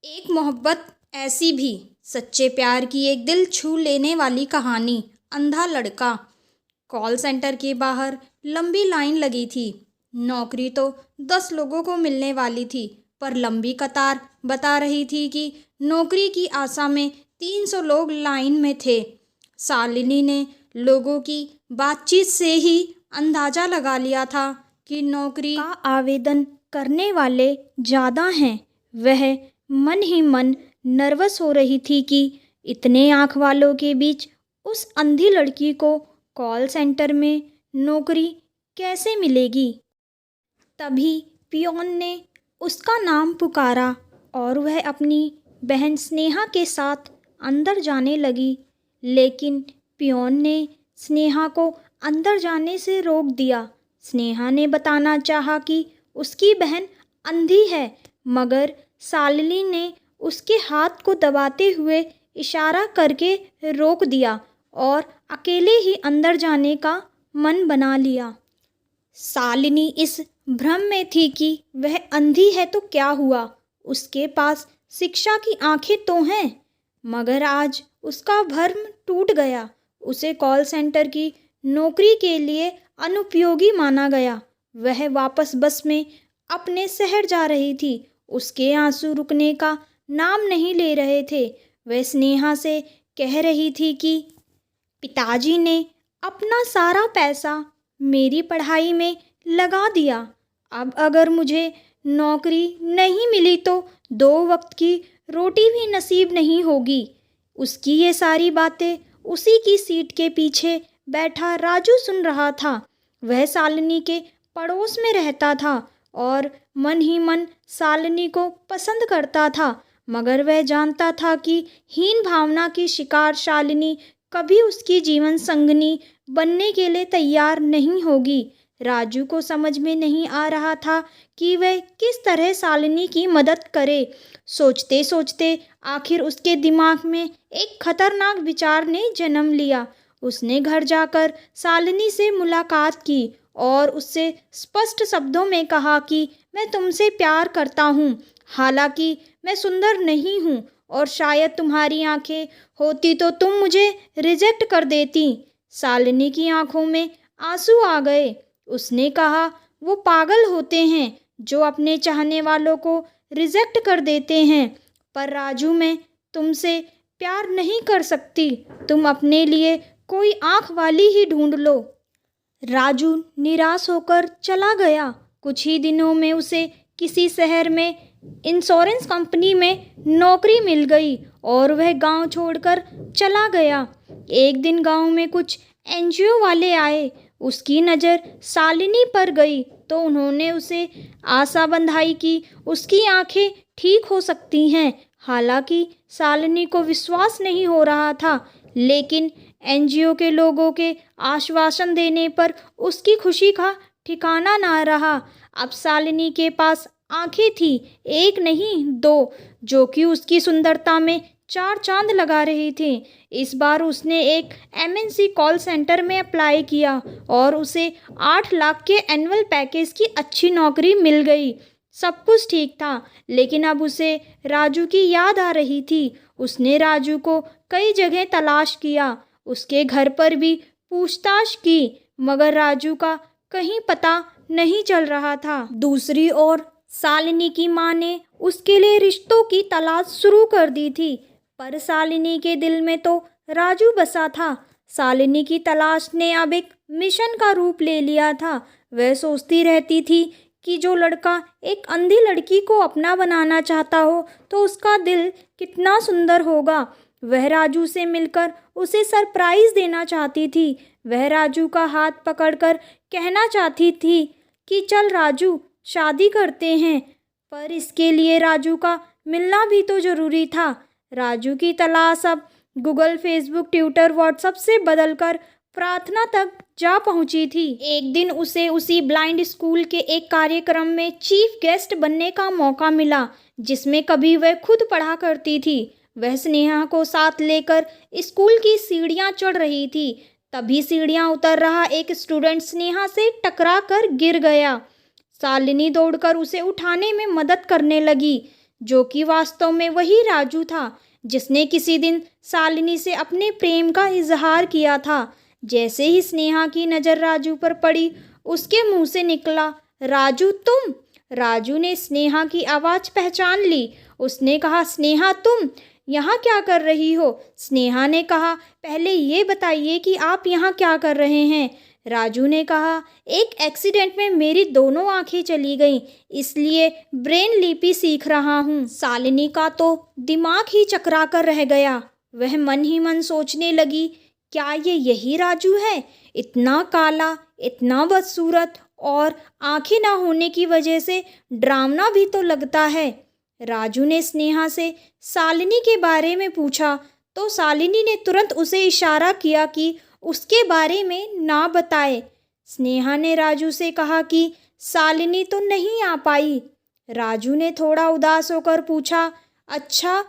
एक मोहब्बत ऐसी भी, सच्चे प्यार की एक दिल छू लेने वाली कहानी। अंधा लड़का। कॉल सेंटर के बाहर लंबी लाइन लगी थी। नौकरी तो 10 लोगों को मिलने वाली थी, पर लंबी कतार बता रही थी कि नौकरी की आशा में 300 लोग लाइन में थे। शालिनी ने लोगों की बातचीत से ही अंदाजा लगा लिया था कि नौकरी का आवेदन करने वाले ज़्यादा हैं। वह मन ही मन नर्वस हो रही थी कि इतने आँख वालों के बीच उस अंधी लड़की को कॉल सेंटर में नौकरी कैसे मिलेगी। तभी पियोन ने उसका नाम पुकारा और वह अपनी बहन स्नेहा के साथ अंदर जाने लगी, लेकिन पियोन ने स्नेहा को अंदर जाने से रोक दिया। स्नेहा ने बताना चाहा कि उसकी बहन अंधी है, मगर शालिनी ने उसके हाथ को दबाते हुए इशारा करके रोक दिया और अकेले ही अंदर जाने का मन बना लिया। शालिनी इस भ्रम में थी कि वह अंधी है तो क्या हुआ, उसके पास शिक्षा की आंखें तो हैं। मगर आज उसका भ्रम टूट गया। उसे कॉल सेंटर की नौकरी के लिए अनुपयोगी माना गया। वह वापस बस में अपने शहर जा रही थी। उसके आंसू रुकने का नाम नहीं ले रहे थे। वह स्नेहा से कह रही थी कि पिताजी ने अपना सारा पैसा मेरी पढ़ाई में लगा दिया। अब अगर मुझे नौकरी नहीं मिली तो 2 वक्त की रोटी भी नसीब नहीं होगी। उसकी ये सारी बातें उसी की सीट के पीछे बैठा राजू सुन रहा था। वह शालिनी के पड़ोस में रहता था और मन ही मन शालिनी को पसंद करता था, मगर वह जानता था कि हीन भावना की शिकार शालिनी कभी उसकी जीवन संगनी बनने के लिए तैयार नहीं होगी। राजू को समझ में नहीं आ रहा था कि वह किस तरह शालिनी की मदद करे। सोचते सोचते आखिर उसके दिमाग में एक खतरनाक विचार ने जन्म लिया। उसने घर जाकर शालिनी से मुलाकात की और उससे स्पष्ट शब्दों में कहा कि मैं तुमसे प्यार करता हूँ। हालांकि मैं सुंदर नहीं हूँ और शायद तुम्हारी आंखें होती तो तुम मुझे रिजेक्ट कर देती। शालिनी की आंखों में आंसू आ गए। उसने कहा, वो पागल होते हैं जो अपने चाहने वालों को रिजेक्ट कर देते हैं। पर राजू, मैं तुमसे प्यार नहीं कर सकती। तुम अपने लिए कोई आंख वाली ही ढूंढ लो। राजू निराश होकर चला गया। कुछ ही दिनों में उसे किसी शहर में इंश्योरेंस कंपनी में नौकरी मिल गई और वह गांव छोड़कर चला गया। एक दिन गांव में कुछ एनजीओ वाले आए। उसकी नज़र शालिनी पर गई तो उन्होंने उसे आशा बंधाई कि उसकी आंखें ठीक हो सकती हैं। हालांकि शालिनी को विश्वास नहीं हो रहा था, लेकिन एनजीओ के लोगों के आश्वासन देने पर उसकी खुशी का ठिकाना ना रहा। अब शालिनी के पास आंखें थी, एक नहीं 2, जो कि उसकी सुंदरता में 4 चांद लगा रही थी। इस बार उसने एक एमएनसी कॉल सेंटर में अप्लाई किया और उसे 8 लाख के एनुअल पैकेज की अच्छी नौकरी मिल गई। सब कुछ ठीक था, लेकिन अब उसे राजू की याद आ रही थी। उसने राजू को कई जगह तलाश किया, उसके घर पर भी पूछताछ की, मगर राजू का कहीं पता नहीं चल रहा था। दूसरी ओर शालिनी की माँ ने उसके लिए रिश्तों की तलाश शुरू कर दी थी, पर शालिनी के दिल में तो राजू बसा था। शालिनी की तलाश ने अब एक मिशन का रूप ले लिया था। वह सोचती रहती थी कि जो लड़का एक अंधी लड़की को अपना बनाना चाहता हो तो उसका दिल कितना सुंदर होगा। वह राजू से मिलकर उसे सरप्राइज देना चाहती थी। वह राजू का हाथ पकड़कर कहना चाहती थी कि चल राजू, शादी करते हैं। पर इसके लिए राजू का मिलना भी तो ज़रूरी था। राजू की तलाश अब गूगल, फेसबुक, ट्विटर, व्हाट्सएप से बदलकर प्रार्थना तक जा पहुंची थी। एक दिन उसे उसी ब्लाइंड स्कूल के एक कार्यक्रम में चीफ गेस्ट बनने का मौका मिला, जिसमें कभी वह खुद पढ़ा करती थी। वह स्नेहा को साथ लेकर स्कूल की सीढ़ियां चढ़ रही थी। तभी सीढ़ियां उतर रहा एक स्टूडेंट स्नेहा से टकरा कर गिर गया। शालिनी दौड़कर उसे उठाने में मदद करने लगी। जो कि वास्तव में वही राजू था जिसने किसी दिन शालिनी से अपने प्रेम का इजहार किया था। जैसे ही स्नेहा की नज़र राजू पर पड़ी, उसके मुंह से निकला, राजू तुम। राजू ने स्नेहा की आवाज़ पहचान ली। उसने कहा, स्नेहा तुम यहाँ क्या कर रही हो? स्नेहा ने कहा, पहले ये बताइए कि आप यहाँ क्या कर रहे हैं? राजू ने कहा, एक एक्सीडेंट में मेरी दोनों आंखें चली गईं, इसलिए ब्रेन लिपि सीख रहा हूँ। शालिनी का तो दिमाग ही चकरा कर रह गया। वह मन ही मन सोचने लगी, क्या ये यही राजू है? इतना काला, इतना बदसूरत और आंखें ना होने की वजह से डरावना भी तो लगता है। राजू ने स्नेहा से शालिनी के बारे में पूछा तो शालिनी ने तुरंत उसे इशारा किया कि उसके बारे में ना बताए। स्नेहा ने राजू से कहा कि शालिनी तो नहीं आ पाई। राजू ने थोड़ा उदास होकर पूछा, अच्छा,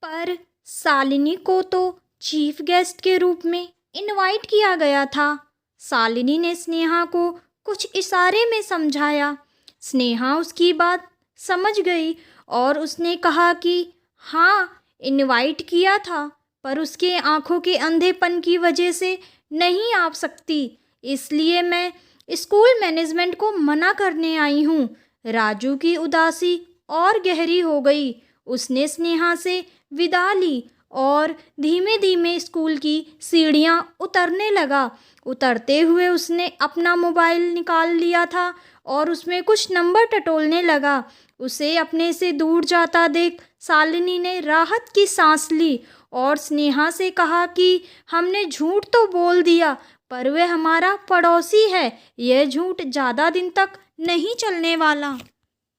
पर शालिनी को तो चीफ गेस्ट के रूप में इनवाइट किया गया था। शालिनी ने स्नेहा को कुछ इशारे में समझाया। स्नेहा उसकी बात समझ गई और उसने कहा कि हाँ, इनवाइट किया था, पर उसके आंखों के अंधेपन की वजह से नहीं आ सकती, इसलिए मैं स्कूल मैनेजमेंट को मना करने आई हूँ। राजू की उदासी और गहरी हो गई। उसने स्नेहा से विदा ली और धीमे धीमे स्कूल की सीढ़ियाँ उतरने लगा। उतरते हुए उसने अपना मोबाइल निकाल लिया था और उसमें कुछ नंबर टटोलने लगा। उसे अपने से दूर जाता देख शालिनी ने राहत की सांस ली और स्नेहा से कहा कि हमने झूठ तो बोल दिया, पर वह हमारा पड़ोसी है, यह झूठ ज़्यादा दिन तक नहीं चलने वाला।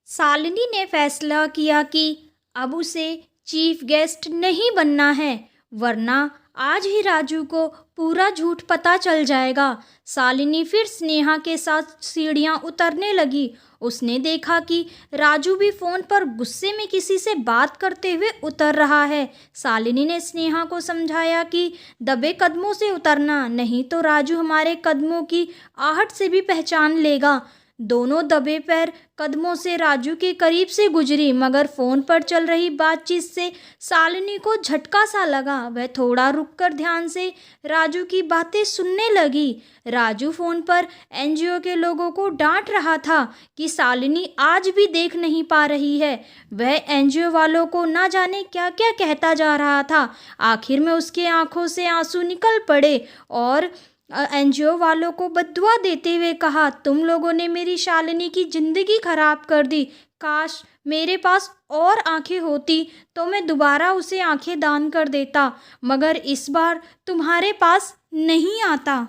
शालिनी ने फैसला किया कि अब उसे चीफ गेस्ट नहीं बनना है, वरना आज ही राजू को पूरा झूठ पता चल जाएगा। शालिनी फिर स्नेहा के साथ सीढ़ियाँ उतरने लगी। उसने देखा कि राजू भी फ़ोन पर गुस्से में किसी से बात करते हुए उतर रहा है। शालिनी ने स्नेहा को समझाया कि दबे कदमों से उतरना, नहीं तो राजू हमारे कदमों की आहट से भी पहचान लेगा। दोनों दबे पैर कदमों से राजू के करीब से गुजरी, मगर फ़ोन पर चल रही बातचीत से शालिनी को झटका सा लगा। वह थोड़ा रुककर ध्यान से राजू की बातें सुनने लगी। राजू फ़ोन पर एनजीओ के लोगों को डांट रहा था कि शालिनी आज भी देख नहीं पा रही है। वह एनजीओ वालों को ना जाने क्या क्या कहता जा रहा था। आखिर में उसके आंखों से आंसू निकल पड़े और एनजीओ वालों को बद्दुआ देते हुए कहा, तुम लोगों ने मेरी शालिनी की ज़िंदगी खराब कर दी। काश मेरे पास और आंखें होती तो मैं दोबारा उसे आंखें दान कर देता, मगर इस बार तुम्हारे पास नहीं आता।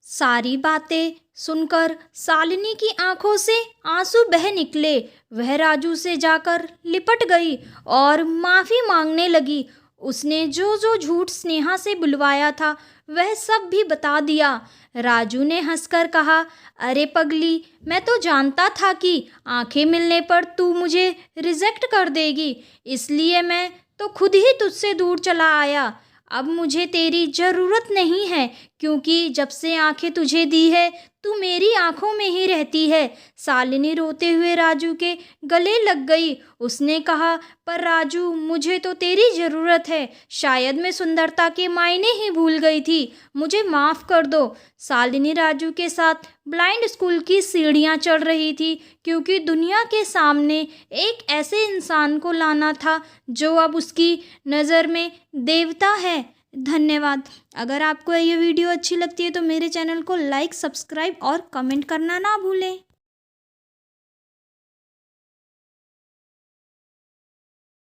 सारी बातें सुनकर शालिनी की आंखों से आंसू बह निकले। वह राजू से जाकर लिपट गई और माफ़ी मांगने लगी। उसने जो जो झूठ स्नेहा से बुलवाया था वह सब भी बता दिया। राजू ने हंसकर कहा, अरे पगली, मैं तो जानता था कि आंखें मिलने पर तू मुझे रिजेक्ट कर देगी, इसलिए मैं तो खुद ही तुझसे दूर चला आया। अब मुझे तेरी ज़रूरत नहीं है, क्योंकि जब से आंखें तुझे दी है तू मेरी आंखों में ही रहती है। शालिनी रोते हुए राजू के गले लग गई। उसने कहा, पर राजू, मुझे तो तेरी ज़रूरत है। शायद मैं सुंदरता के मायने ही भूल गई थी, मुझे माफ़ कर दो। शालिनी राजू के साथ ब्लाइंड स्कूल की सीढ़ियाँ चढ़ रही थी, क्योंकि दुनिया के सामने एक ऐसे इंसान को लाना था जो अब उसकी नज़र में देवता है। धन्यवाद। अगर आपको ये वीडियो अच्छी लगती है तो मेरे चैनल को लाइक, सब्सक्राइब और कमेंट करना ना भूलें।